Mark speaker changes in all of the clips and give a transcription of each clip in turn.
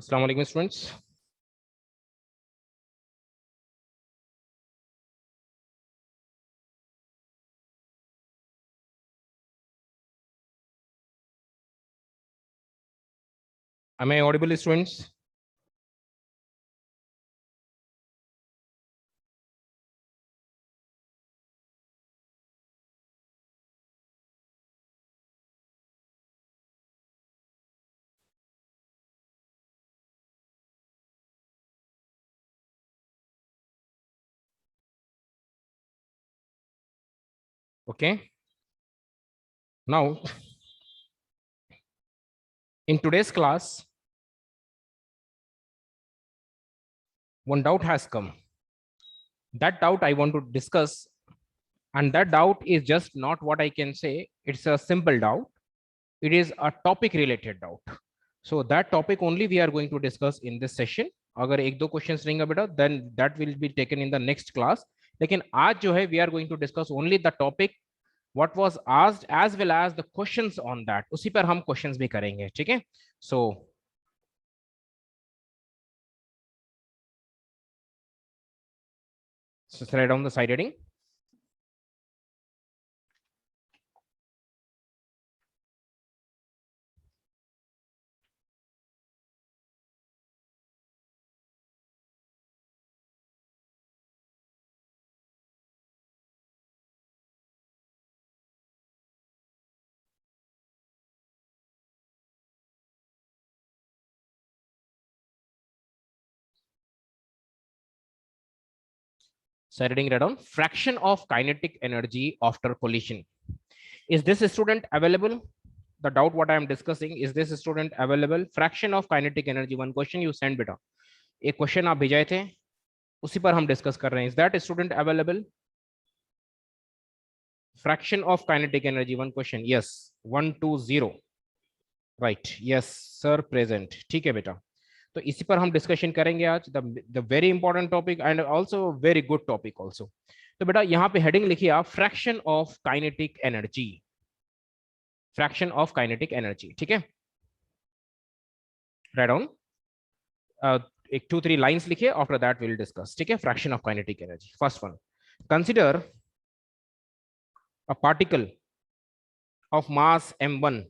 Speaker 1: Assalamu alaikum students. Am I audible, students? Okay. Now, in today's class, one doubt has come. That doubt I want to discuss, and that doubt is just not what I can say. It's a simple doubt. It is a topic related doubt. So that topic only we are going to discuss in this session. अगर एक दो questions रहेंगे बेटा, then that will be taken in the next class. लेकिन आज जो है we are going to discuss only the topic what was asked as well as the questions on that. उसी पर हम questions भी करेंगे, ठीक है? So slide down the side heading. Setting it down. Fraction of kinetic energy after collision. Is this student available? The doubt what I am discussing, is this student available? Fraction of kinetic energy. One question you send beta. एक question आप भेजाए थे, उसी पर हम discuss कर रहे हैं. Is that student available? Fraction of kinetic energy. One question. Yes. 120. Right. Yes, sir. Present. ठीक है बेटा. तो इसी पर हम डिस्कशन करेंगे आज. The very important topic and also very good topic also. तो बेटा यहाँ पे हेडिंग लिखिए आप, fraction of kinetic energy. Fraction of kinetic energy, ठीक है? Write down. एक 2-3 लाइंस लिखिए, आफ्टर दैट विल डिस्कस, ठीक है? Fraction of kinetic energy. First one, consider a particle of mass m1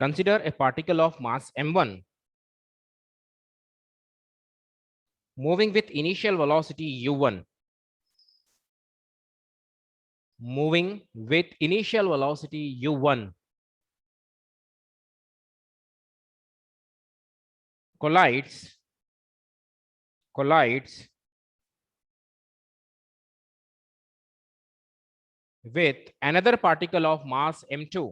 Speaker 1: consider a particle of mass m1 moving with initial velocity u1, moving with initial velocity u1, collides with another particle of mass m2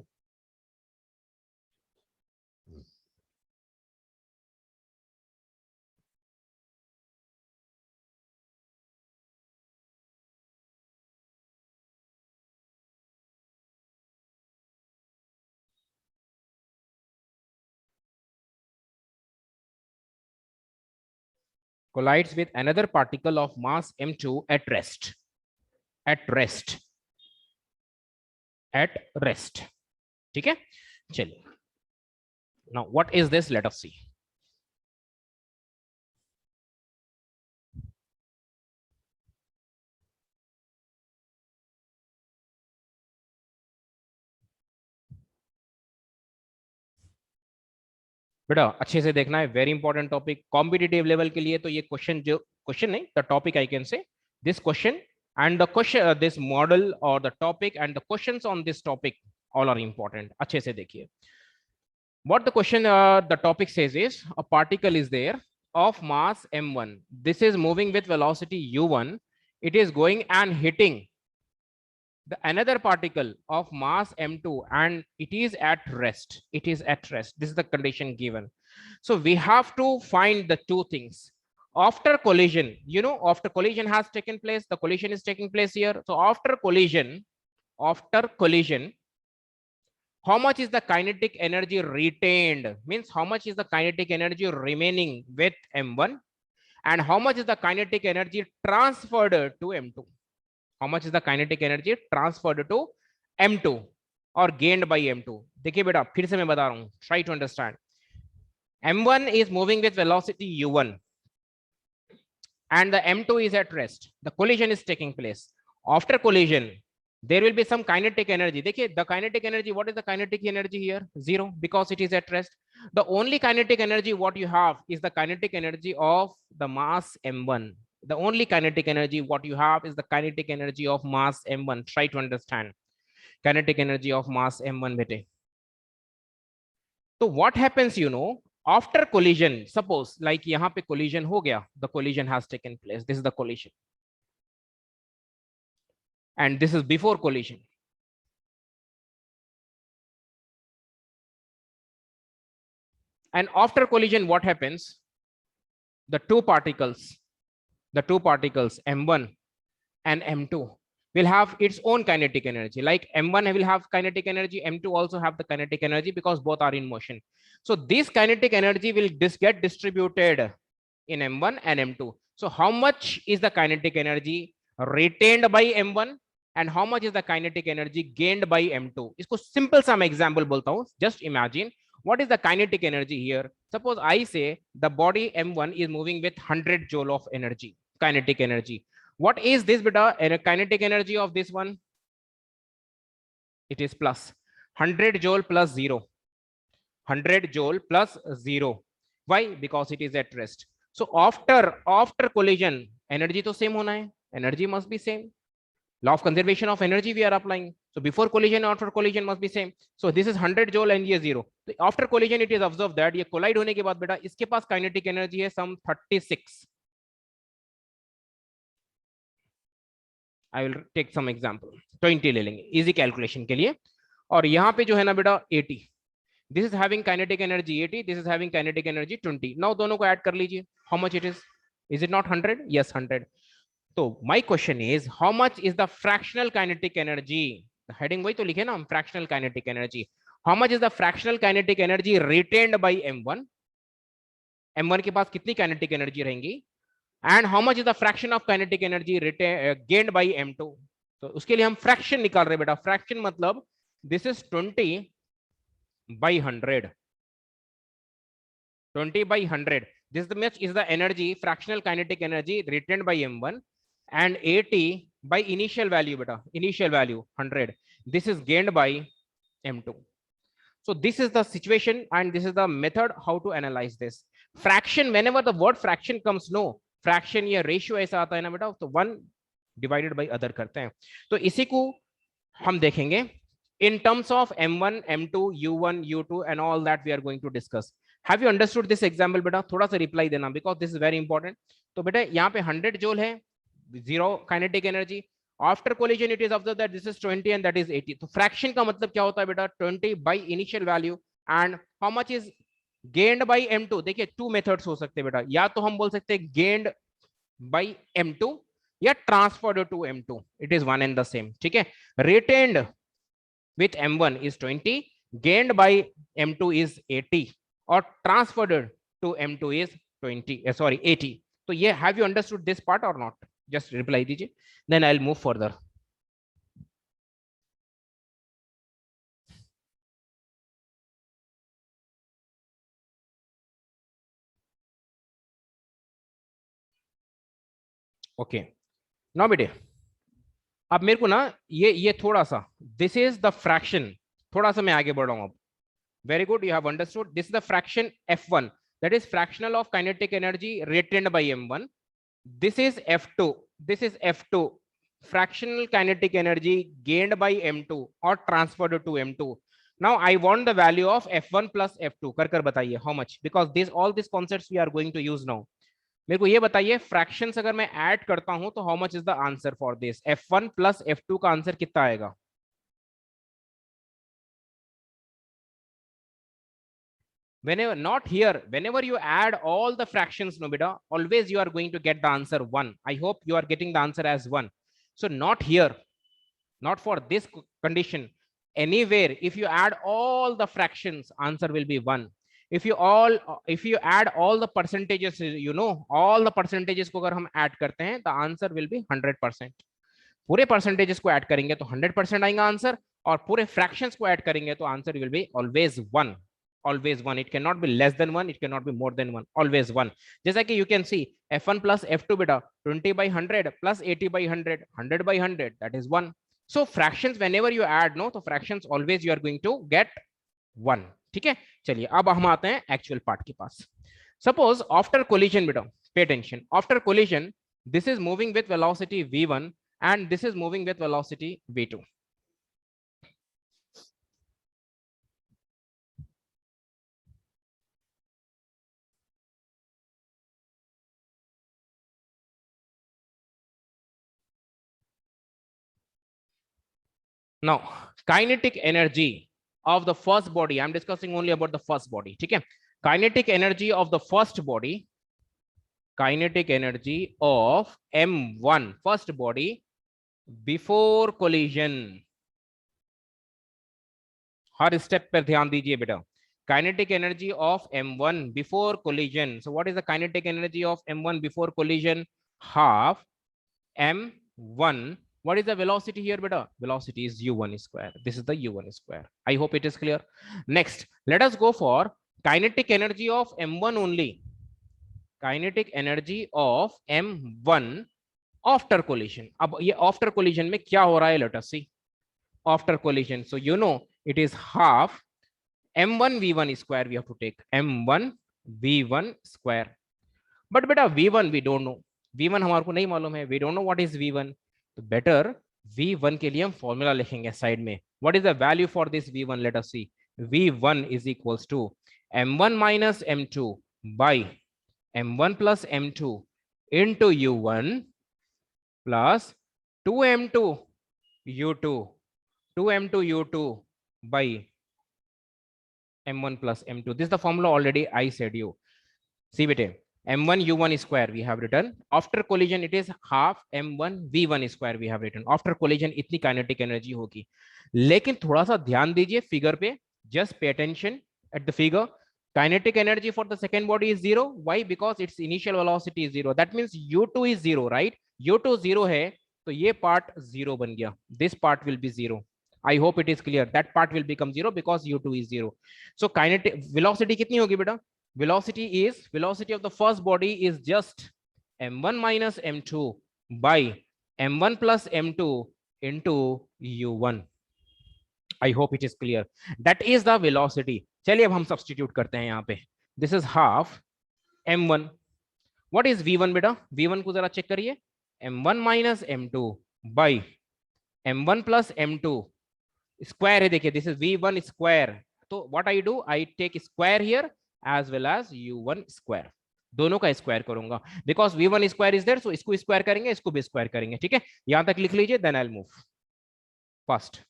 Speaker 1: collides with another particle of mass m2 at rest. ठीक है? चलिए, now what is this? Let us see. बेटा अच्छे से देखना है, very important topic. Competitive level के लिए तो ये क्वेश्चन, जो क्वेश्चन नहीं, the topic I can say, this question and the question, this model or the topic and the questions on this topic all are important. अच्छे से देखिए. What the question, the topic says is, a particle is there of mass m1. This is moving with velocity u1. It is going and hitting the another particle of mass m2 and it is at rest. This is the condition given. So we have to find the two things. After collision, after collision has taken place, the collision is taking place here. So after collision, how much is the kinetic energy retained, means how much is the kinetic energy remaining with M1, and how much is the kinetic energy transferred to M2. How much is the kinetic energy transferred to M2 or gained by M2. देखिए बेटा फिर से मैं बता रहा हूं, try to understand. M1 is moving with velocity u1 and the M2 is at rest. The collision is taking place. After collision, there will be some kinetic energy. देखिए, the kinetic energy, what is the kinetic energy here? Zero, because it is at rest. The only kinetic energy what you have is the kinetic energy of the mass M1. The only kinetic energy what you have is the kinetic energy of mass M1. Try to understand. Kinetic energy of mass M1 bete. So what happens, you know, after collision, suppose like यहाँ पे collision हो गया, the collision has taken place. This is the collision. And this is before collision. And after collision, what happens? The two particles M1 and M2 will have its own kinetic energy. Like M1 will have kinetic energy, M2 also have the kinetic energy because both are in motion. So this kinetic energy will get distributed in M1 and M2. So how much is the kinetic energy retained by M1 and how much is the kinetic energy gained by M2? इसको simple सा मैं example बोलता हूँ. Just imagine what is the kinetic energy here. Suppose I say the body M1 is moving with 100 joule of energy, kinetic energy. What is this beta? Kinetic energy of this one? It is plus 100 joule plus 0. 100 joule plus 0. Why? Because it is at rest. So after collision, energy to same hona hai. Energy must be same. Law of conservation of energy we are applying. So before collision, after collision must be same. So this is 100 joule and ये 0. So after collision, it is observed that ये collide होने के बाद बेटा इसके पास kinetic energy है some 36. I will take some example. 20 ले लेंगे easy calculation के लिए. और यहाँ पे जो है ना बेटा 80. This is having kinetic energy 80. This is having kinetic energy 20. Now दोनों को add कर लीजिए. How much it is? Is it not 100? Yes, 100. So my question is, how much is the fractional kinetic energy? The heading वही तो लिखे ना हम, fractional kinetic energy. How much is the fractional kinetic energy retained by M1? M1 के पास कितनी kinetic energy रहेंगी? And how much is the fraction of kinetic energy gained by M2? तो उसके लिए हम fraction निकाल रहे बेटा. Fraction मतलब this is 20 by 100. 20 by 100. This is the energy, fractional kinetic energy retained by M1, and 80 by initial value beta. Initial value 100. This is gained by M2. So this is the situation and this is the method how to analyze this. Fraction, whenever the word fraction comes, no, fraction या ratio ऐसा आता है ना बेटा, तो 1 divided by other करते हैं. तो इसी को हम देखेंगे in terms of M1, M2, U1, U2 and all that we are going to discuss. Have you understood this example बेटा? थोड़ा सा reply देना because this is very important. तो बेटा यहाँ पे 100 joule है, 0 kinetic energy. After collision it is observed that this is 20 and that is 80. तो fraction का मतलब क्या होता है बेटा? 20 by initial value and how much is gained by M2. देखिए two methods हो सकते हैं बेटा, या तो हम बोल सकते हैं gained by M2 या transferred to M2. It is one and the same. ठीक है. Retained with M1 is 20, gained by M2 is 80 or transferred to M2 is 80. So yeah, have you understood this part or not? Just reply दीजिए, then I'll move further. Okay, now बेटे अब मेरे को ना ये थोड़ा सा, this is the fraction, थोड़ा सा मैं आगे बढ़ रहा हूँ अब. Very good, you have understood. This is the fraction F1, that is fractional of kinetic energy retained by M1. This is F2. This is F2, fractional kinetic energy gained by M2 or transferred to M2. Now I want the value of F1 plus F2. कर बताइए how much, because all these concepts we are going to use now. मेरे को ये बताइए fractions अगर मैं add करता हूं तो how much is the answer for this? F1 plus F2 का आंसर कितना आएगा? Whenever not here, whenever you add all the fractions, no beta, always you are going to get the answer 1. I hope you are getting the answer as 1. So not here, not for this condition. anywhere if you add all the fractions, answer will be 1. if you add all the percentages, all the percentages को अगर हम add करते हैं, the answer will be 100%. पूरे percentages को add करेंगे तो 100% आएगा आंसर, और पूरे fractions को add करेंगे तो answer will be always 1. Always 1. It cannot be less than 1, it cannot be more than 1. Always 1. जैसा कि you can see f1 plus f2 बेटा 20 by 100 plus 80 by 100, 100 by 100, that is 1. So fractions whenever you add, no, तो fractions always you are going to get 1. ठीक है, चलिए अब हम आते हैं एक्चुअल पार्ट के पास. सपोज आफ्टर कोलिजन बेटा, pay attention, after collision this is moving with velocity v1 and this is moving with velocity v2. Now kinetic energy of the first body, I'm discussing only about the first body. ठीक है, kinetic energy of the first body, kinetic energy of m1 first body before collision. Her step पर ध्यान दीजिए बेटा. Kinetic energy of m1 before collision. So what is the kinetic energy of m1 before collision? Half m1. What is the velocity here beta? Velocity is u1 square. This is the u1 square. I hope it is clear. Next, let us go for kinetic energy of m1 only. Kinetic energy of m1 after collision. अब ये after collision में क्या हो रहा है? Let us see. After collision, so you know it is half m1 v1 square. We have to take m1 v1 square. But beta v1 we don't know. v1 हमारे को नहीं मालूम है. We don't know what is v1. तो better v1 के लिए हम formula लिखेंगे साइड में. What is the value for this v1? Let us see. v1 is equals to m1 minus m2 by m1 plus m2 into u1 plus 2m2 u2 2m2 u2 by m1 plus m2. This is the formula already I said you. See bete, m1 u1 square we have written. After collision it is half m1 v1 square we have written. After collision इतनी kinetic energy होगी. लेकिन थोड़ा सा ध्यान दीजिए figure पे. Just pay attention at the figure. Kinetic energy for the second body is 0. Why? Because its initial velocity is 0. That means u2 is 0, right? u2 0 है तो ये part 0 बन गया. This part will be 0. I hope it is clear. That part will become 0 because u2 is 0. So kinetic velocity कितनी होगी बेटा? Velocity of the first body is just m1 minus m2 by m1 plus m2 into u1. I hope it is clear. That is the velocity. चलिए अब हम substitute करते हैं यहाँ पे. This is half m1. What is v1 बेटा? v1 को जरा चेक करिए. m1 minus m2 by m1 plus m2 square है. देखिए this is v1 square. तो what I do? I take square here as well as u1 square. दोनों का square करूंगा because v1 square is there. So इसको square करेंगे, इसको भी स्क्वायर करेंगे. ठीक है, यहां तक लिख लीजिए. Then I'll move first.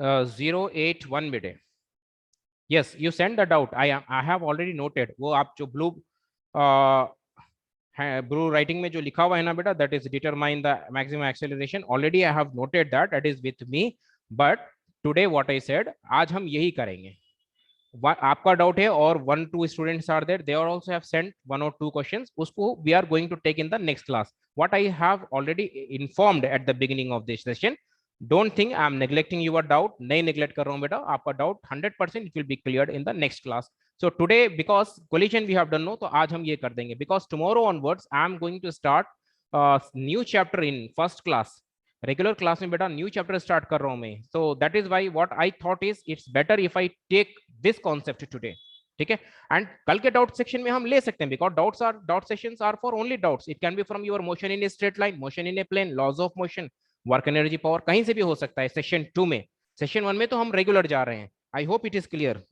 Speaker 1: Uh, 081 बेटे. Yes, you send the doubt. I have already noted. वो आप जो blue blue writing में जो लिखा हुआ है ना बेटा, that is determine the maximum acceleration. Already I have noted that. That is with me. But today what I said, आज हम यही करेंगे. आपका डाउट है और 1-2 students are there, they are also have sent 1 or 2 questions. उसको we are going to take in the next class. What I have already informed at the beginning of this session. Don't think I am neglecting your doubt. नहीं neglect कर रहा हूं बेटा. आपका doubt 100% it will be cleared in the next class. So today because collision we have done no, तो आज हम ये कर देंगे. Because tomorrow onwards I am going to start new chapter in first class. Regular class में बेटा new chapter start कर रहा हूं मैं. So that is why what I thought is it's better if I take this concept today. ठीक है, and कल के डाउट सेक्शन में हम ले सकते हैं because doubt sessions are for only doubts. It can be from your motion in a straight line, motion in a plane, laws of motion, work energy, power, कहीं से भी हो सकता है. सेशन 2 में, सेशन 1 में तो हम रेगुलर जा रहे हैं. आई होप इट इज क्लियर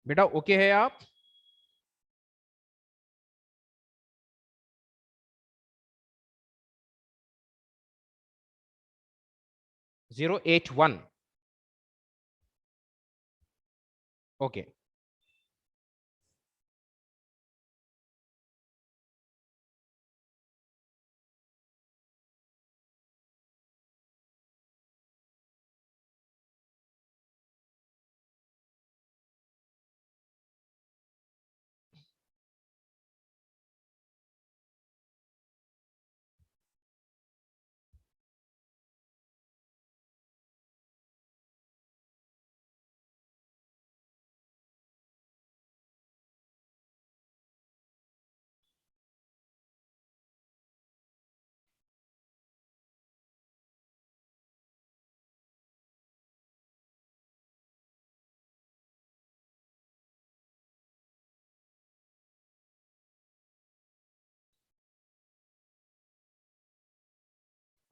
Speaker 1: बेटा. ओके है आप? 081. Okay.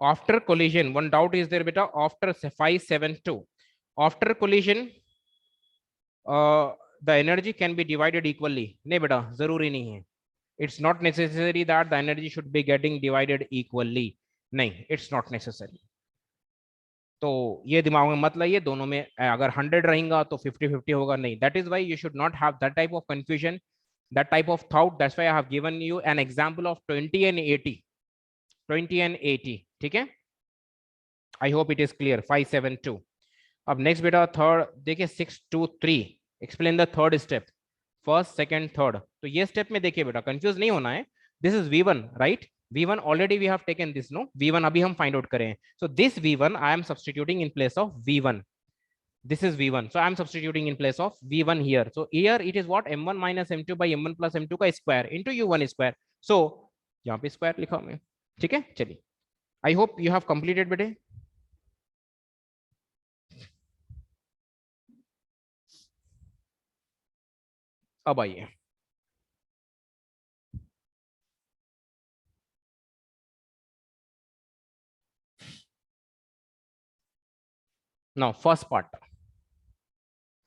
Speaker 1: After collision, one doubt is there beta, after 572, after collision the energy can be divided equally. नहीं बेटा, जरूरी नहीं है. It's not necessary that the energy should be getting divided equally. नहीं, it's not necessary. तो ये दिमाग में मत लाइए, दोनों में अगर 100 रहेगा तो 50-50 होगा, नहीं. That is why you should not have that type of confusion, that type of thought. That's why I have given you an example of 20 and 80. 20 and 80, ठीक है. I hope it is clear. 572. अब next बेटा third देखिए 623. Explain the third step. First, second, third. तो ये step में देखिए बेटा, कंफ्यूज नहीं होना है. This is V1, right? V1 already we have taken this, no? V1 अभी हम फाइंड आउट करें. So this V1 I am substituting in place of V1. This is V1, so I am substituting in place of V1 here. So here it is what, M1 minus M2 by M1 plus M2 का square into U1 square. So यहाँ पे square लिखा मैं, ठीक है. चलिए, I hope you have completed बेटे. अब आइए, नाउ फर्स्ट पार्ट,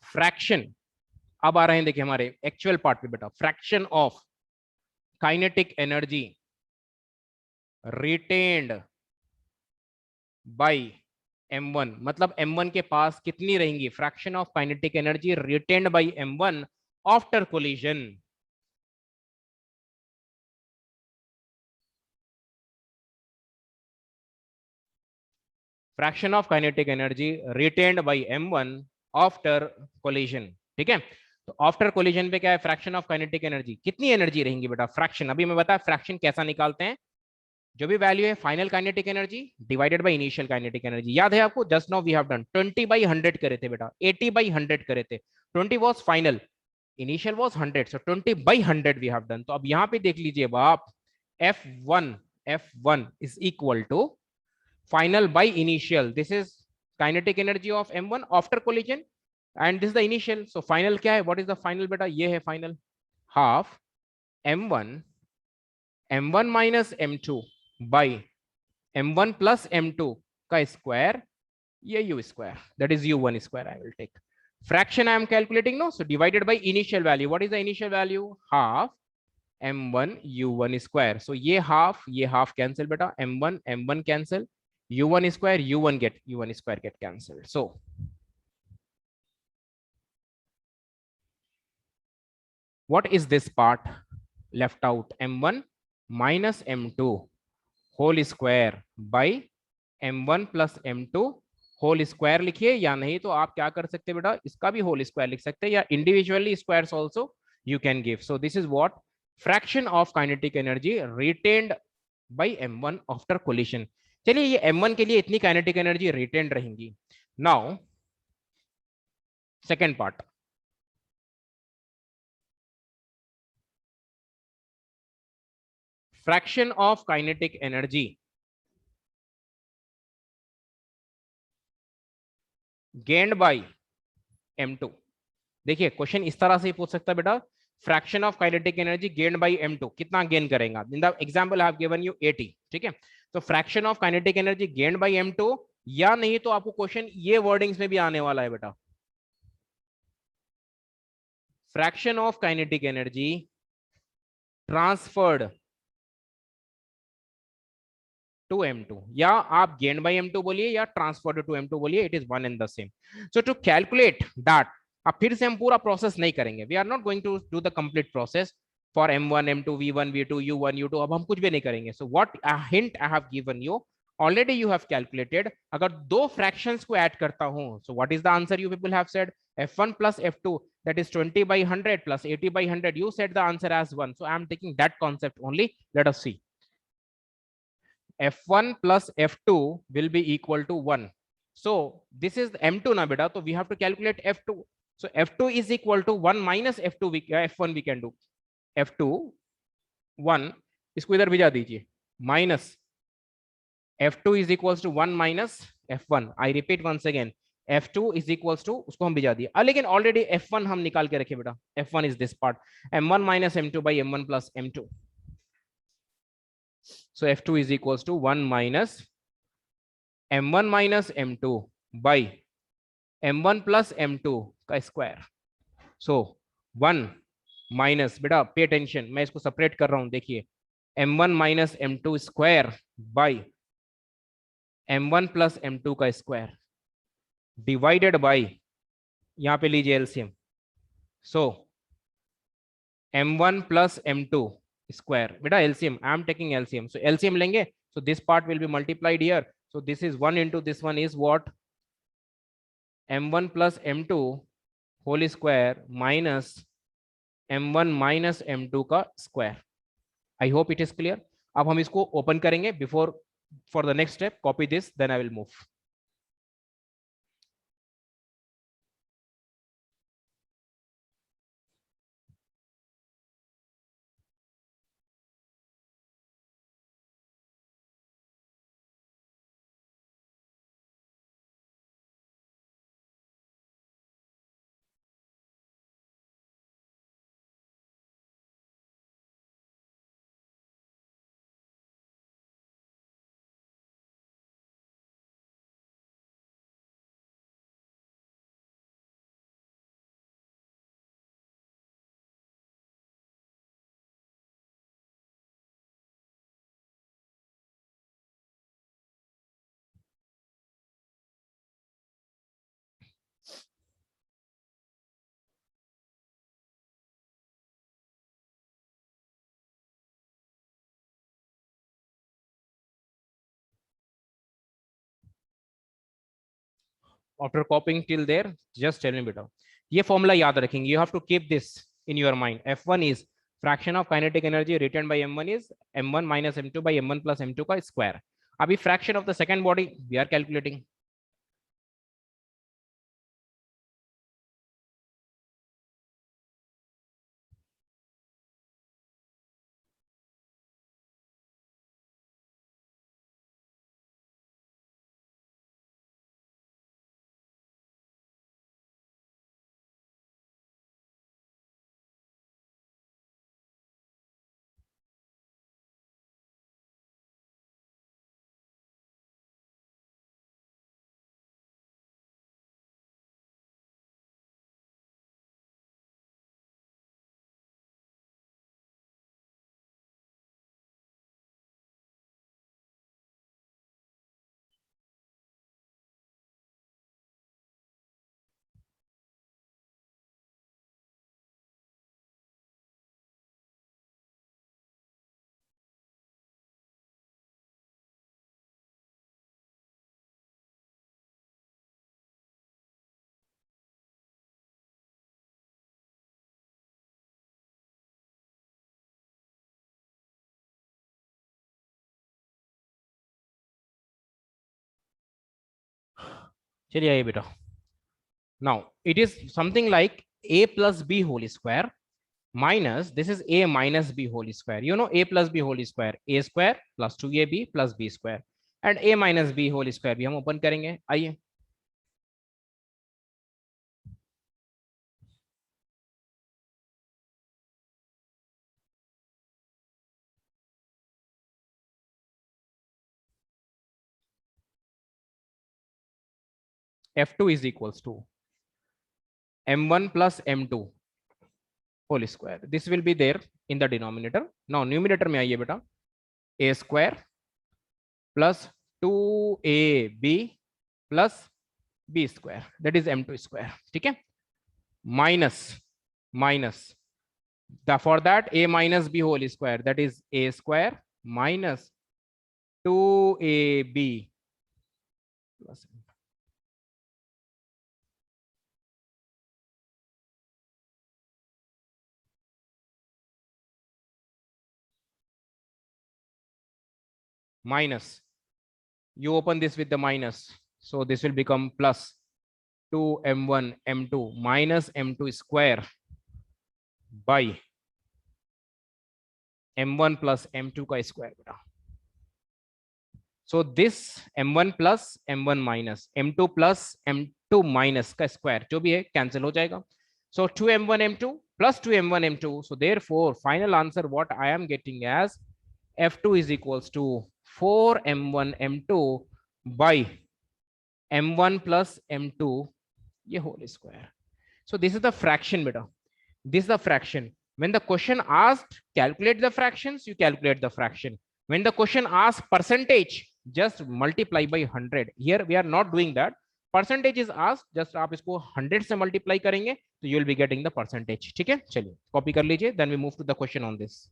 Speaker 1: फ्रैक्शन. अब आ रहे हैं देखिए हमारे एक्चुअल पार्ट पे बेटा. Fraction of kinetic energy retained by M1, मतलब M1 के पास कितनी रहेंगी? Fraction of kinetic energy retained by M1 after collision. Fraction of kinetic energy retained by M1 after collision, ठीक है. तो आफ्टर कोलिजन पे क्या है? फ्रैक्शन ऑफ काइनेटिक एनर्जी, कितनी एनर्जी रहेंगी बेटा? फ्रैक्शन अभी मैं बताया, फ्रैक्शन कैसा निकालते हैं. जो भी वैल्यू है final kinetic energy divided by initial kinetic energy. याद है आपको? Just now we have done 20/100 करे थे बेटा, 80/100 करे थे. 20 was final, initial was 100, so 20/100 we have done. तो अब यहां पे देख लीजिए आप, F1 is equal to final by initial. This is kinetic energy of M1 after collision and this is the initial. So final क्या है? What is the final बेटा? ये है final, half M1 minus M2 by M1 plus M2 का square, ये U square, that is U1 square. I will take fraction I am calculating, no? So divided by initial value. What is the initial value? Half M1 U1 square. So ये half cancel बेटा, M1 cancel, U1 square U1 square get cancelled. So what is this part left out? M1 minus M2 whole square by M1 plus M2 whole square लिखिए, या नहीं तो आप क्या कर सकते बेटा, इसका भी होल स्क्वायर लिख सकते हैं, या individually squares also you can give. So this is what fraction of kinetic energy retained by M1 after collision. चलिए, ये M1 के लिए इतनी काइनेटिक एनर्जी रिटेन्ड रहेंगी. Now second part, fraction of kinetic energy gained by M2. देखिए question इस तरह से ही पूछ सकता है बेटा, fraction of kinetic energy gained by M2, कितना गेन करेगा? In the example I have given you 80, ठीक है. तो fraction of kinetic energy gained by M2, या नहीं तो आपको क्वेश्चन ये वर्डिंग्स में भी आने वाला है बेटा, fraction of kinetic energy transferred to m2, या आप गेन बाय m2 बोलिए या ट्रांसफर टू m2 बोलिए, it is one and the same. So to calculate that, अब फिर से हम पूरा प्रोसेस नहीं करेंगे, we are not going to do the complete process for m1 m2 v1 v2 u1 u2, अब हम कुछ भी नहीं करेंगे. So what hint I have given you, already you have calculated, अगर दो फ्रैक्शंस को ऐड करता हूं, so what is the answer you people have said, f1 plus f2, that is 20 by 100 plus 80 by 100. You said the answer as 1, so I am taking that concept only. Let us see. f1 plus f2 will be equal to 1. So this is m2 na beta, so we have to calculate f2. So f2 is equal to 1 minus f2, f1 we can do. f2 1, इसको इधर भिजा दीजिए, minus f2 is equals to 1 minus f1. I repeat once again, f2 is equals to, उसको हम भिजा दिए, लेकिन already f1 हम निकाल के रखे बेटा, f1 is this part, m1 minus m2 by m1 plus m2. So f2 is equals to 1 minus m1 minus m2 by m1 plus m2 का स्क्वायर. So 1 minus, बेटा पे अटेंशन, मैं इसको separate कर रहा हूं, देखिए m1 minus m2 square by m1 plus m2 का square divided by, यहां पे लीजिए LCM. So m1 plus m2 square, बेटा LCM, I am taking LCM, so LCM लेंगे, so this part will be multiplied here. So this is 1 into this one is what, m1 plus m2 whole square minus m1 minus m2 का square. I hope it is clear. अब हम इसको open करेंगे. Before for the next step, copy this, then I will move. After copying till there, just tell me beta, ये formula याद रखेंगे. You have to keep this in your mind. F1 is fraction of kinetic energy written by m1 is m1 minus m2 by m1 plus m2 का square. अभी fraction of the second body we are calculating. चलिए आइए बेटा. Now it is something like a plus b whole square minus, this is a minus b whole square. You know a plus b whole square, a square plus 2ab plus b square, and a minus b whole square भी हम open करेंगे. आइए. f2 is equals to m1 plus m2 whole square. This will be there in the denominator. Now numerator में आइए बेटा, a square plus 2ab plus b square that is m2 square, ठीक है, minus for that a minus b whole square, that is a square minus 2ab plus minus, you open this with the minus, so this will become plus 2m1 m2 minus m2 square by m1 plus m2 का square बेटा. So this m1 plus m1 minus m2 plus m2 minus का square जो भी है cancel हो जाएगा. So 2m1 m2 plus 2m1 m2. So therefore final answer what I am getting as f2 is equals to 4m1 m2 by m1 plus m2 ये whole square. So this is the fraction beta. This is the fraction. When the question asked calculate the fractions, you calculate the fraction. When the question asks percentage, just multiply by 100. Here we are not doing that. Percentage is asked, just आप इसको 100 से multiply करेंगे तो you will be getting the percentage. ठीक है, चलिए copy कर लीजिए. Then we move to the question on this.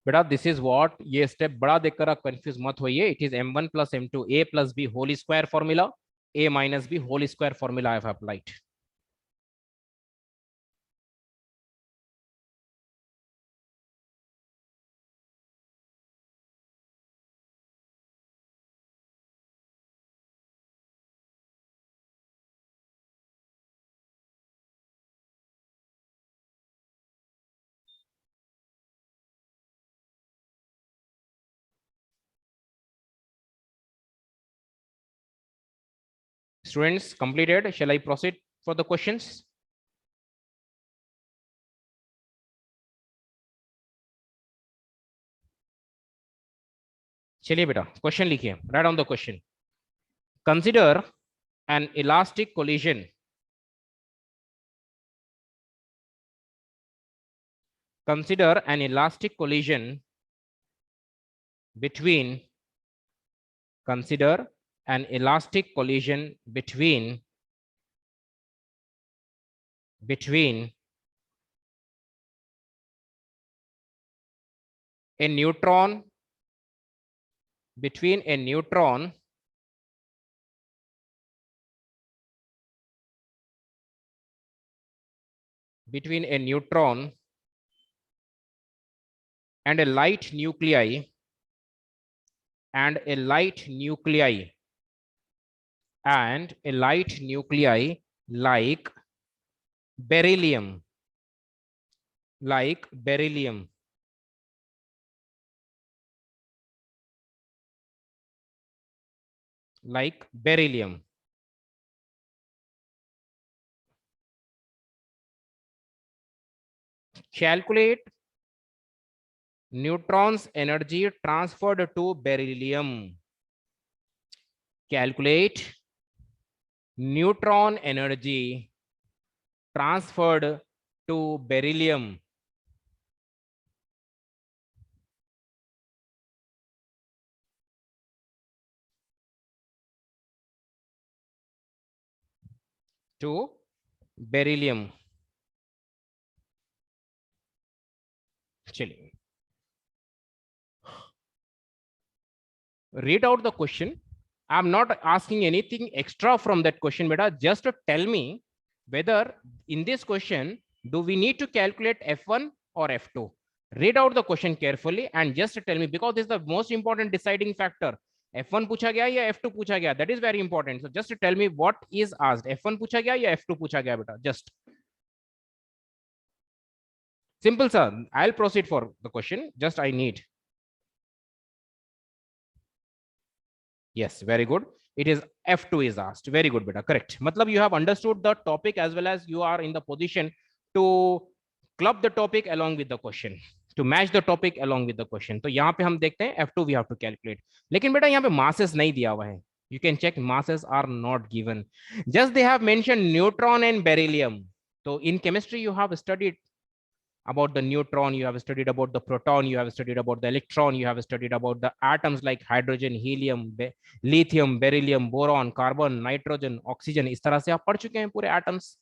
Speaker 1: बेटा दिस इज व्हाट, ये स्टेप बड़ा देखकर आप कंफ्यूज मत होइए. इट इज m1 plus m2 a plus b whole square formula, a minus b whole square formula I have applied. Students completed. Shall I proceed for the questions? चलिए बेटा क्वेश्चन लिखिए. Right on the question. Consider an elastic collision consider an elastic collision between consider an elastic collision between a neutron between a neutron between a neutron and a light nuclei and a light nuclei and a light nuclei like beryllium like beryllium like beryllium. Calculate neutrons energy transferred to beryllium. Calculate neutron energy transferred to beryllium. To beryllium. चलिए read out the question. I'm not asking anything extra from that question, beta. Just to tell me whether in this question, do we need to calculate F1 or F2? Read out the question carefully and just tell me, because this is the most important deciding factor. F1 पूछा गया या F2 पूछा गया? That is very important. So just tell me what is asked. F1 पूछा गया या F2 पूछा गया बेटा? Just simple, sir. I'll proceed for the question. Just I need. Yes, very good. It is F2 is asked. Very good, beta. Correct. Matlab you have understood the topic as well as you are in the position to club the topic along with the question, to match the topic along with the question. तो यहाँ पे हम देखते हैं F2 we have to calculate. लेकिन बेटा यहाँ पे masses नहीं दिया हुआ है. You can check masses are not given. Just they have mentioned neutron and beryllium. So in chemistry you have studied about the neutron, you have studied about the proton, you have studied about the electron, you have studied about the atoms like hydrogen, helium, lithium, beryllium, boron, carbon, nitrogen, oxygen. इस तरह से आप पढ़ चुके हैं पूरे atoms.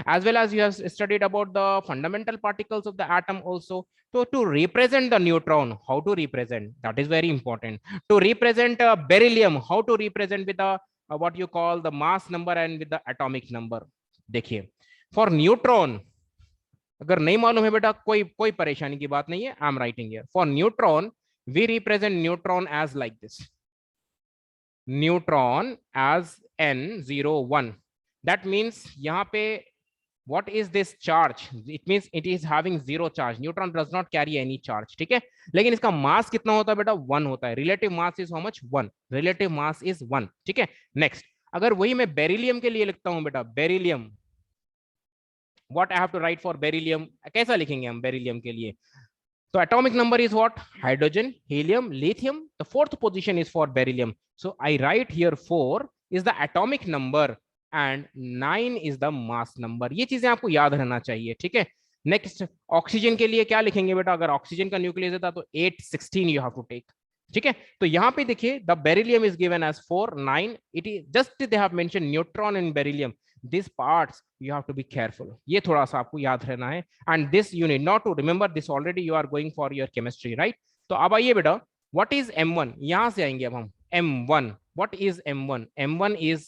Speaker 1: As well as you have studied about the fundamental particles of the atom also. So to represent the neutron, how to represent, that is very important. To represent beryllium, how to represent with the what you call the mass number and with the atomic number. देखिए, for neutron, अगर नहीं मालूम है बेटा, कोई कोई परेशानी की बात नहीं है. I am writing here for neutron, we represent neutron as like this, neutron as N01. That means यहाँ पे what is this charge? It means it is having zero charge. Neutron does not carry any charge. ठीक है, लेकिन इसका मास कितना होता है बेटा? 1 होता है. Relative mass is how much? 1. Relative mass is 1. ठीक है, नेक्स्ट. अगर वही मैं बेरिलियम के लिए लिखता हूं बेटा, beryllium, what I have to write for beryllium, कैसा लिखेंगे हम बेरिलियम के लिए? So atomic number is what? Hydrogen, helium, lithium. The fourth position is for beryllium. So I write here 4 is the atomic number and 9 is the mass number. ये चीजें आपको याद रहना चाहिए. ठीक है, नेक्स्ट. ऑक्सीजन के लिए क्या लिखेंगे बेटा? अगर ऑक्सीजन का न्यूक्लियस देता तो 816 यू हैव टू टेक. ठीक है, तो यहाँ पे देखिए the beryllium is given as 4 9. It is just they have mention neutron and beryllium. This parts you have to be careful. ये थोड़ा सा आपको याद रहना है. and this you need not to remember this, already you are going for your chemistry, right? तो अब आइए बेटा, what is M1? यहां से आएंगे अब हम. M1, what is M1? M1 is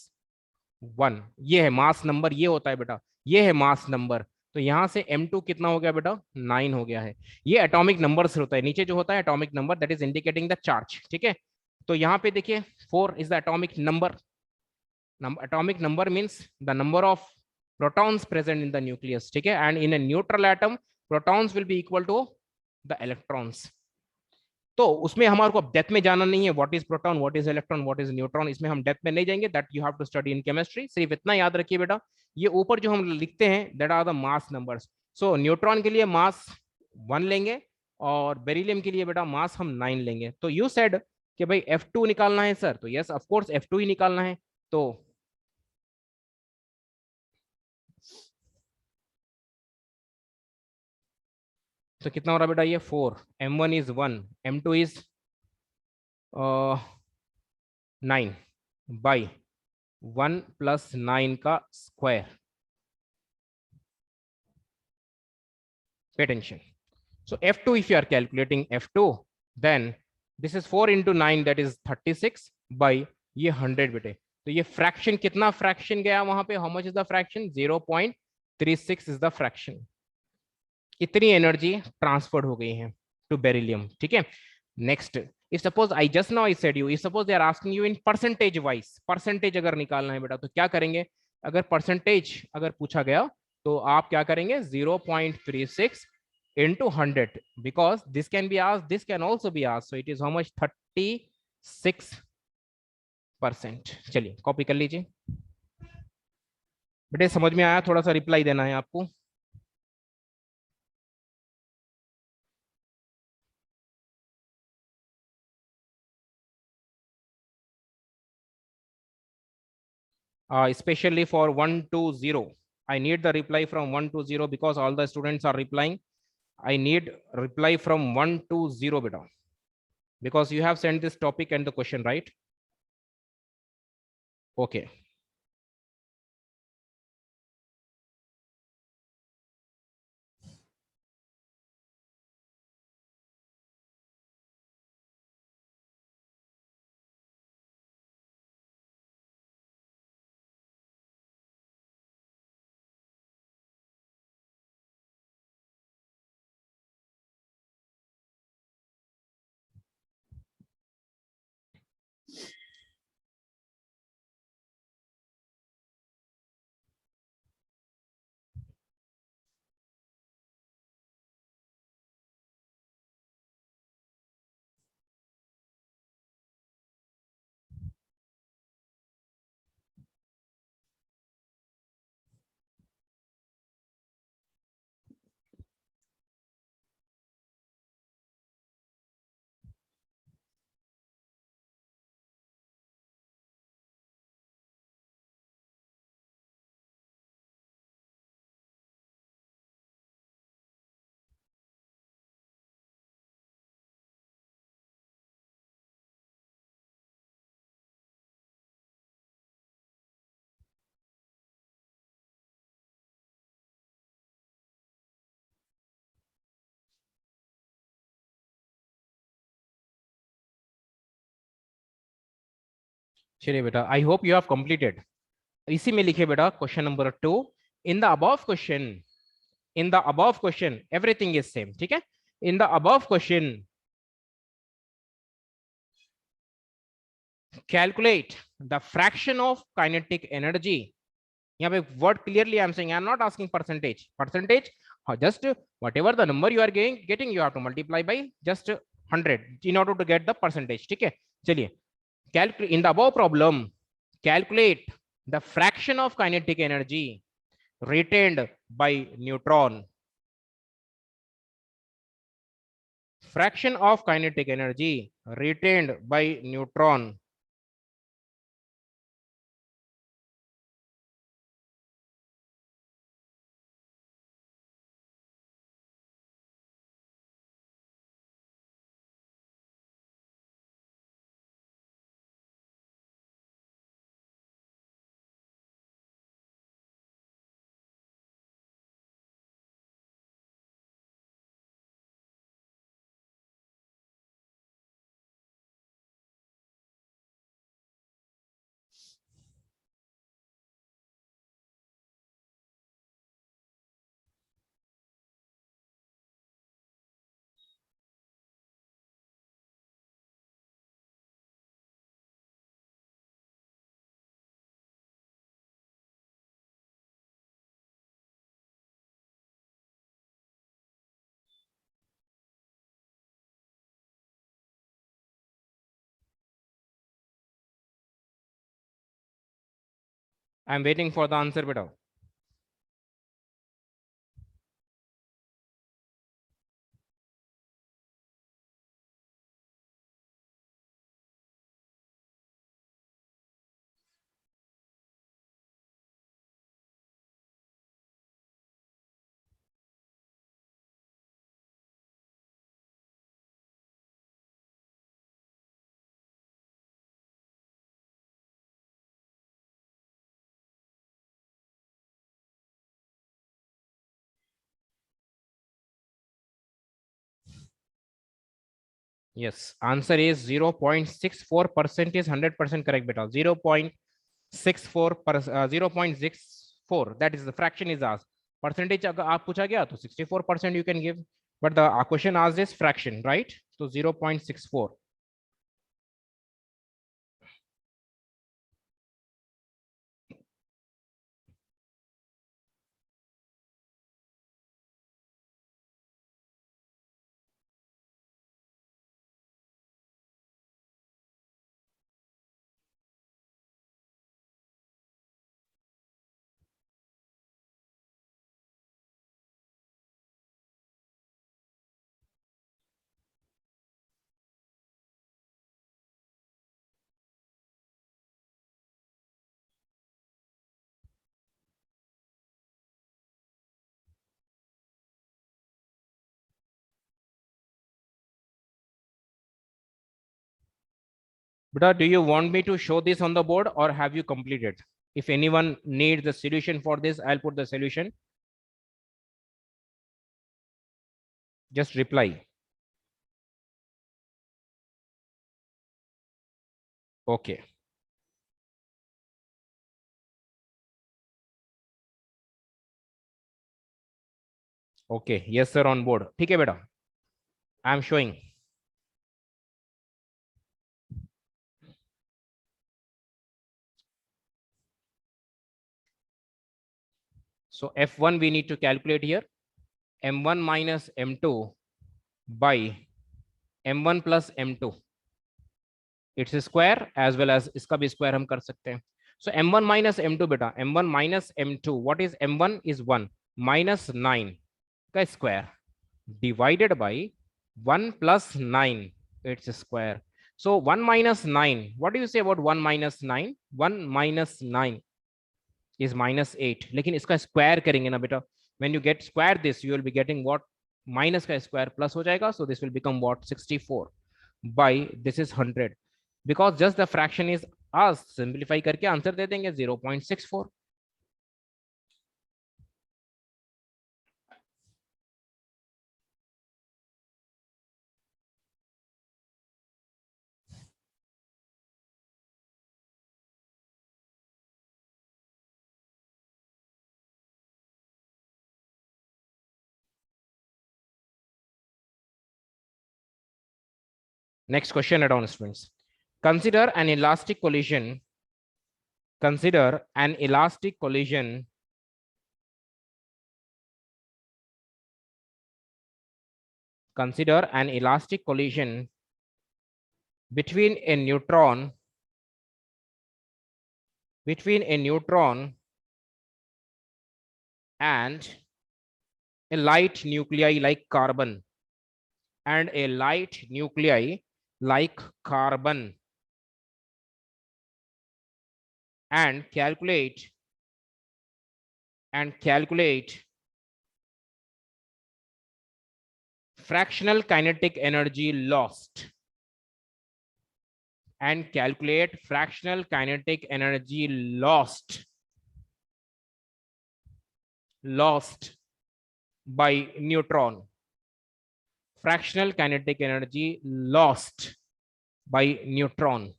Speaker 1: 1. ये है मास नंबर, ये होता है बेटा, ये है मास नंबर. तो यहां से M2 कितना हो गया बेटा? 9 हो गया है. ये एटॉमिक नंबर से होता है, नीचे जो होता है atomic number, that is indicating the charge. ठीक है, तो यहाँ पे देखिए 4 is the atomic number. Atomic number means the number of protons present in the nucleus. ठीक है, and in a neutral atom protons will be equal to the electrons. तो उसमें हमारे को डेप्थ में जाना नहीं है. What is proton, what is electron, what is neutron, इसमें हम डेप्थ में नहीं जाएंगे. That you have to study in chemistry. सिर्फ इतना याद रखिए बेटा, ये ऊपर जो हम लिखते हैं that are the mass numbers. So neutron के लिए मास 1 लेंगे और बेरिलियम के लिए बेटा मास हम 9 लेंगे. तो यू सेड कि भाई F2 निकालना है सर, तो यस ऑफ कोर्स F2 ही निकालना है. तो तो कितना हो रहा बेटा? ये 4. M1 is 1, M2 is 9 by 1 + 9 का square. Pay attention. So F2, if you are calculating F2, then this is 4 into 9, that is 36 by ये 100 बेटे. तो ये फ्रैक्शन, कितना फ्रैक्शन गया वहां पे? How much is the fraction? 0.36 is the fraction. इतनी एनर्जी ट्रांसफर्ड हो गई है टू बेरिलियम. ठीक है, next. If suppose I just now I said you, if suppose they are asking you in percentage wise, percentage अगर निकालना है बेटा तो क्या करेंगे? अगर परसेंटेज अगर पूछा गया तो आप क्या करेंगे? 0.36 into 100, because this can be asked, this can also be asked. So it is how much? 36%. चलिए कॉपी कर लीजिए बेटे. समझ में आया? थोड़ा सा रिप्लाई देना है आपको. Especially for 120, I need the reply from 120 because all the students are replying. I need reply from 120 beta, because you have sent this topic and the question, right? Okay. चलिए बेटा, I hope you have completed. इसी में लिखे बेटा question number 2, in the above question, in the above question everything is same, ठीक है। In the above question calculate the fraction of kinetic energy. यहाँ पे word clearly I am saying, I am not asking percentage, percentage just whatever the number you are getting you have to multiply by just 100 in order to get the percentage, ठीक है। चलिए, calculate in the above problem, calculate the fraction of kinetic energy retained by neutron, fraction of kinetic energy retained by neutron। I am waiting for the answer बेटा। Yes, answer is 0.64% is 100% correct beta. 0.64 per 0.64, that is the fraction is asked. Percentage अगर आप पूछा गया तो 64% you can give, but the question asked is fraction, right? So 0.64. Beta, do you want me to show this on the board or have you completed? If anyone needs the solution for this, I'll put the solution. Just reply. Okay. Okay. Yes, sir, on board. ठीक है बेटा. I am showing. So F1 we need to calculate here. M1 minus M2 by M1 plus M2. It's a square as well as इसका भी square हम कर सकते हैं. So M1 minus M2 बेटा, M1 minus M2. What is M1 is 1 minus 9 का square divided by 1 plus 9 its square. So 1 minus 9, what do you say about 1 minus 9? 1 minus 9 is minus 8. लेकिन इसका square करेंगे ना बेटा, when you get square this you will be getting what? Minus का square plus हो जाएगा, so this will become what? 64 by this is 100. Because just the fraction is asked, simplify करके answer दे देंगे 0.64. Next question around students. Consider an elastic collision. Consider an elastic collision consider an elastic collision between a neutron and a light nuclei like carbon and a light nuclei like carbon and calculate fractional kinetic energy lost and calculate fractional kinetic energy lost by neutron. Fractional kinetic energy lost by neutron.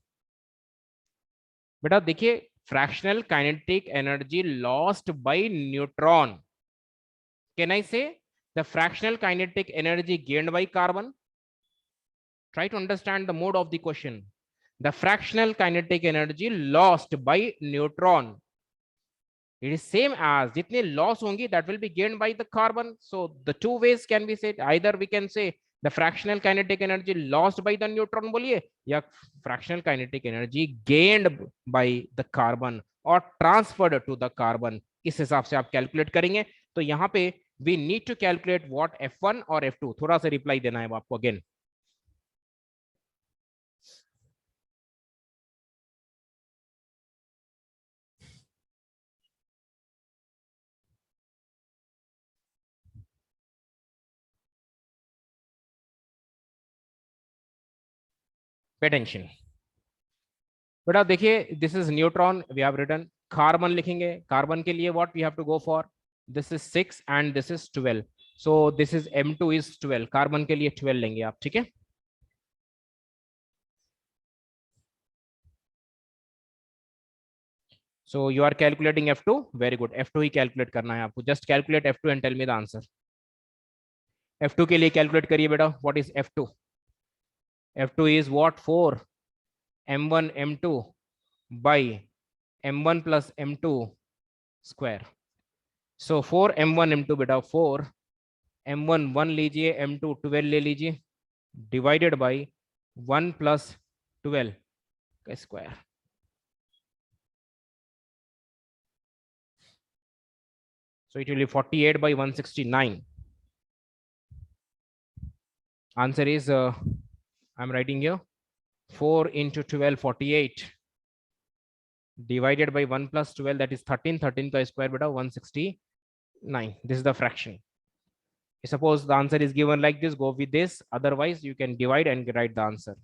Speaker 1: बेटा देखिए, fractional kinetic energy lost by neutron. Can I say the fractional kinetic energy gained by carbon? Try to understand the mode of the question. The fractional kinetic energy lost by neutron. It is same as jitne loss hongi that will be gained by the carbon. So the two ways can be said. Either we can say the fractional kinetic energy lost by the neutron बोलिए, या fractional kinetic energy gained by the carbon or transferred to the carbon. इस हिसाब से आप calculate करेंगे. तो यहाँ पे we need to calculate what F1 और F2. थोड़ा सा रिप्लाई देना है आपको अगेन. पे टेंशन बेटा देखिए, this is neutron, we have written. Carbon लिखेंगे, कार्बन के लिए what we have to go for, this is 6 and this is 12. So this is M2 is 12, carbon के लिए 12 लेंगे आप. ठीक है, so you are calculating F2. Very good, F2 ही कैलकुलेट करना है आपको. Just calculate F2 and tell me the answer. F2 के लिए कैलकुलेट करिए बेटा. What is F2? F2 is what? 4 M1 M2 by M1 plus M2 square. So 4 M1 M2 बेटा, 4 M1 1 लीजिए, M2 12 ले लीजिए, डिवाइडेड बाई 1 प्लस 12 का square. So it will be 48 by 169. Answer is I'm writing here 4 into 12 48 divided by 1 plus 12, that is 13. 13 का square beta 169. This is the fraction. Suppose the answer is given like this, go with this. Otherwise you can divide and write the answer.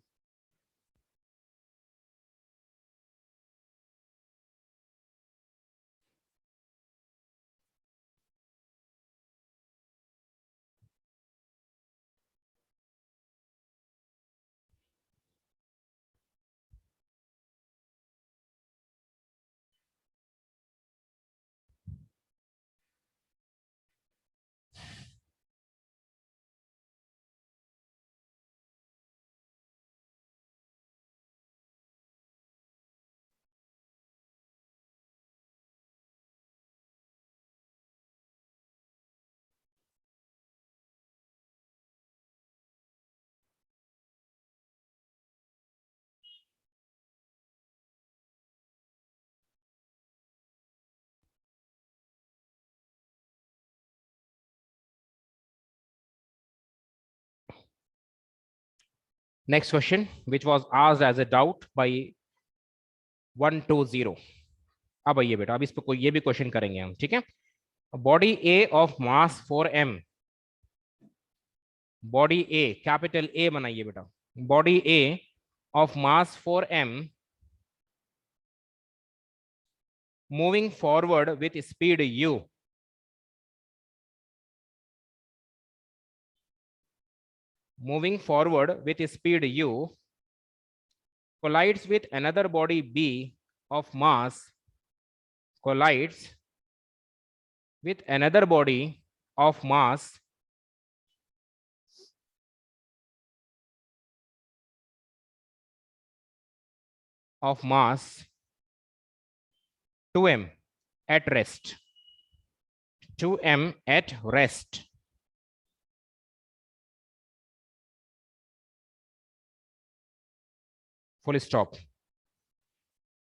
Speaker 1: Next question, which was asked as a doubt by 120. अब आइए बेटा, अब इस पे कोई ये भी question करेंगे हम. ठीक है, body A of mass 4m, body A capital A बनाइए बेटा. Body A of mass 4m moving forward with speed u, moving forward with speed u, collides with another body b of mass, collides with another body of mass of mass 2m at rest. 2m at rest. Full stop.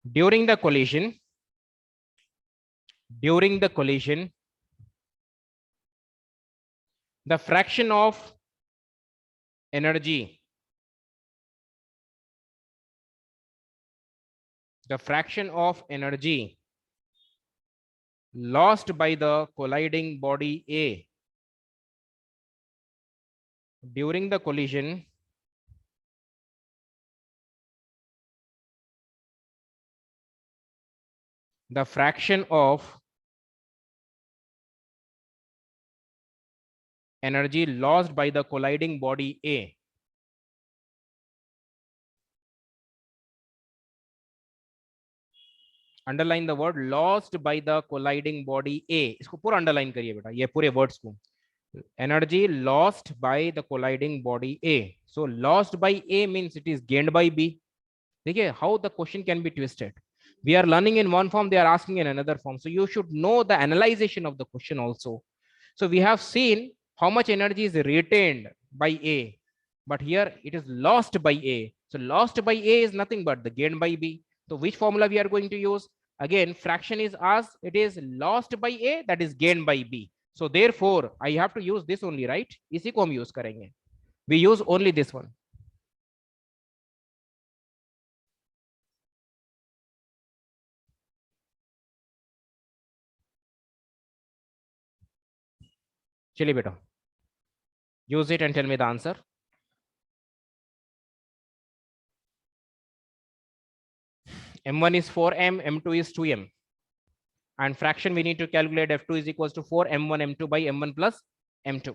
Speaker 1: During the collision, the fraction of energy, lost by the colliding body A during the collision the fraction of energy lost by the colliding body A underline the word lost by the colliding body A इसको पूरा underline करिए बेटा ये पूरे words को energy lost by the colliding body A so lost by A means it is gained by B देखिए how the question can be twisted we are learning in one form they are asking in another form so you should know the analyzation of the question also so we have seen how much energy is retained by A but here it is lost by A so lost by A is nothing but the gained by B so which formula we are going to use again fraction is as it is lost by A that is gained by B so therefore I have to use this only right इसी को हम use करेंगे we use only this one चलिए बेटा use it and tell me the answer m1 is 4m m2 is 2m and fraction we need to calculate f2 is equals to 4 m1 m2 by m1 plus m2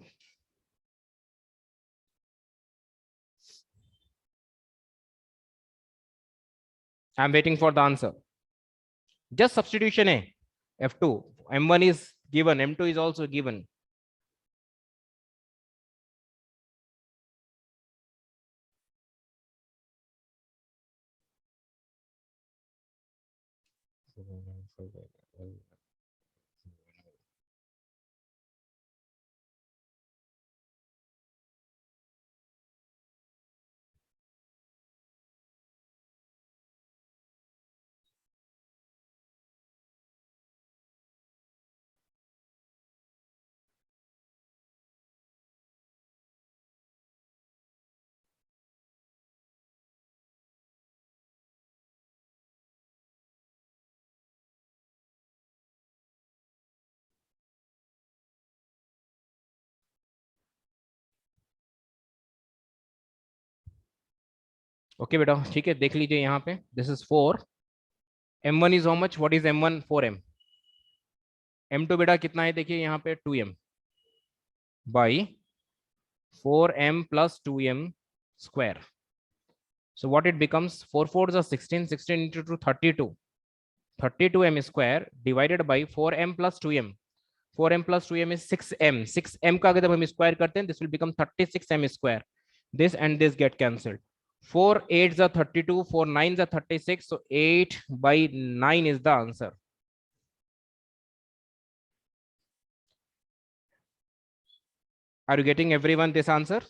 Speaker 1: I'm waiting for the answer just substitution है f2 m1 is given m2 is also given okay बेटा ठीक है देख लीजिए यहाँ पे this is 4 m1 is how much what is m1 4m m2 बेटा कितना है देखिए यहाँ पे 2m by 4m plus 2m square so what it becomes 4 4s are 16 16 into 2 32 32m square divided by 4m plus 2m 4m plus 2m is 6m 6m का अगर हम square करते हैं this will become 36m square this and this get cancelled 4 8s are 32 4 9s are 36 so 8 by 9 is the answer are you getting everyone this answer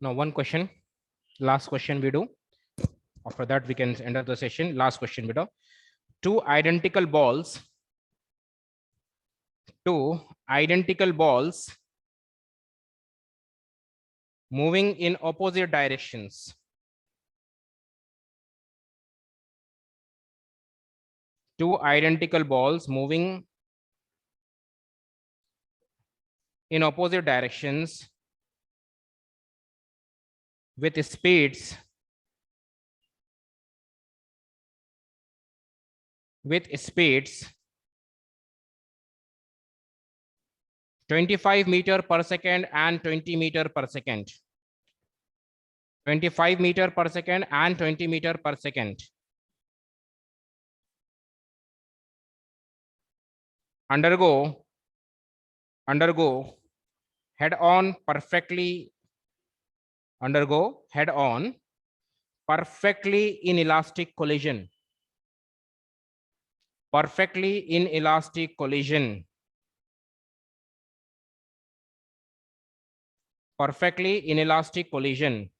Speaker 1: Now one question, last question we do. After that we can end up the session. Last question beta. Two identical balls moving in opposite directions. Two identical balls moving in opposite directions with speeds 25 meter per second and 20 meter per second. 25 meter per second and 20 meter per second. Undergo head on perfectly in elastic collision. Perfectly in elastic collision. Perfectly in elastic collision.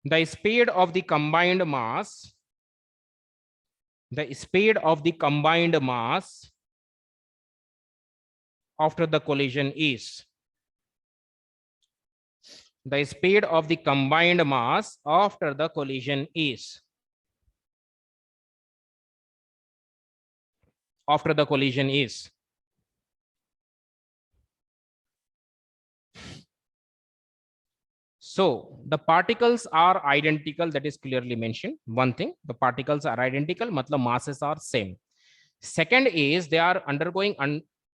Speaker 1: The speed of the combined mass, after the collision is, the speed of the combined mass after the collision is, after the collision is. So the particles are identical, that is clearly mentioned. One thing, the particles are identical, matlab masses are same. Second is they are undergoing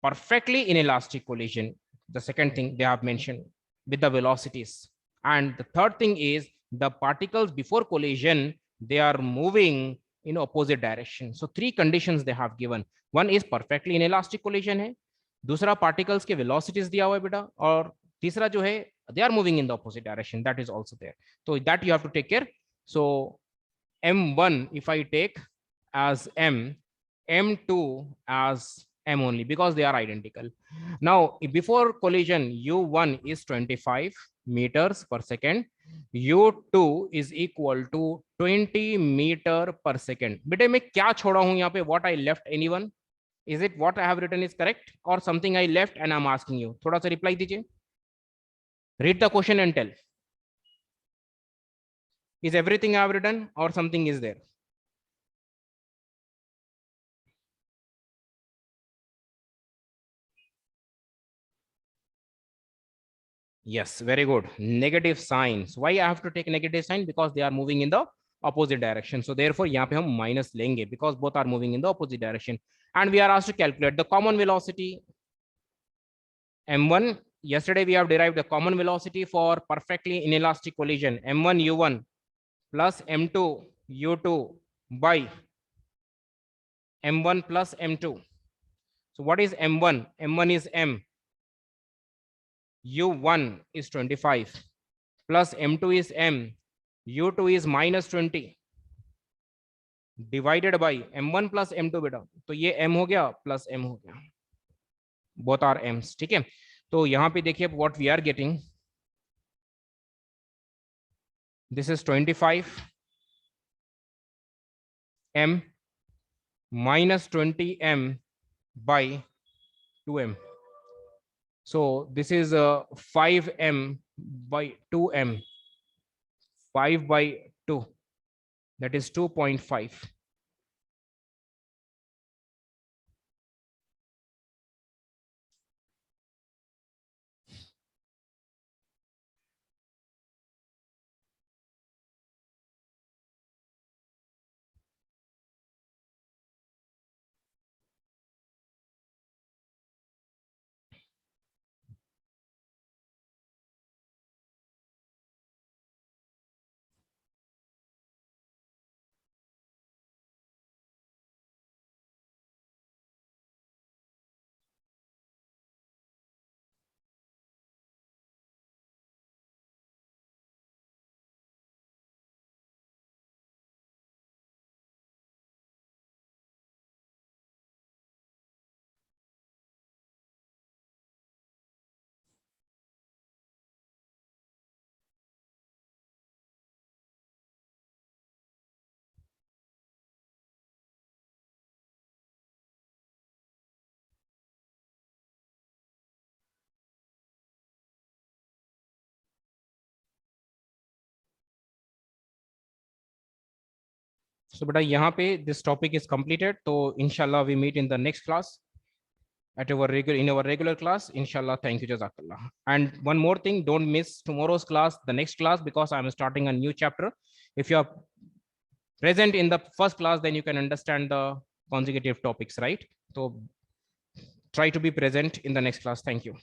Speaker 1: perfectly inelastic collision. The second thing they have mentioned with the velocities. And the third thing is the particles before collision, they are moving in opposite direction. So three conditions they have given. One is perfectly inelastic collision है, दूसरा particles के velocities दिया हुआ है बेटा, और तीसरा जो है they are moving in the opposite direction, that is also there. So that you have to take care. So m1 if I take as m, m2 as m only, because they are identical. Now before collision u1 is 25 meters per second, u2 is equal to 20 meter per second. बेटे मैं क्या छोड़ा हूं यहाँ पे? What I left, anyone? Is it what I have written is correct or something I left and I'm asking you? थोड़ा सा reply दीजिए. Read the question and tell. Is everything I have written or something is there? Yes, very good. Negative signs. Why I have to take negative sign? Because they are moving in the opposite direction. So therefore, यहाँ पे हम minus लेंगे because both are moving in the opposite direction. And we are asked to calculate the common velocity. M1. Yesterday we have derived the common velocity for perfectly inelastic collision. M1 U1 plus M2 U2 by M1 plus M2. So what is M1? M1 is M. U1 is 25 plus M2 is M. U2 is minus 20 divided by M1 plus M2 बेटा, तो ये M हो गया plus M हो गया, both are M's. ठीक है, तो यहाँ पे देखिए what we are getting, this is 25 M minus 20 M by 2M. So this is 5M by 2M, 5 by 2, that is 2.5. So beta यहाँ पे this topic is completed. तो inshallah we meet in the next class at our regular class. Inshallah. Thank you, Jazakallah. And one more thing, don't miss tomorrow's class, the next class, because I'm starting a new chapter. If you are present in the first class, then you can understand the consecutive topics, right? So try to be present in the next class. Thank you.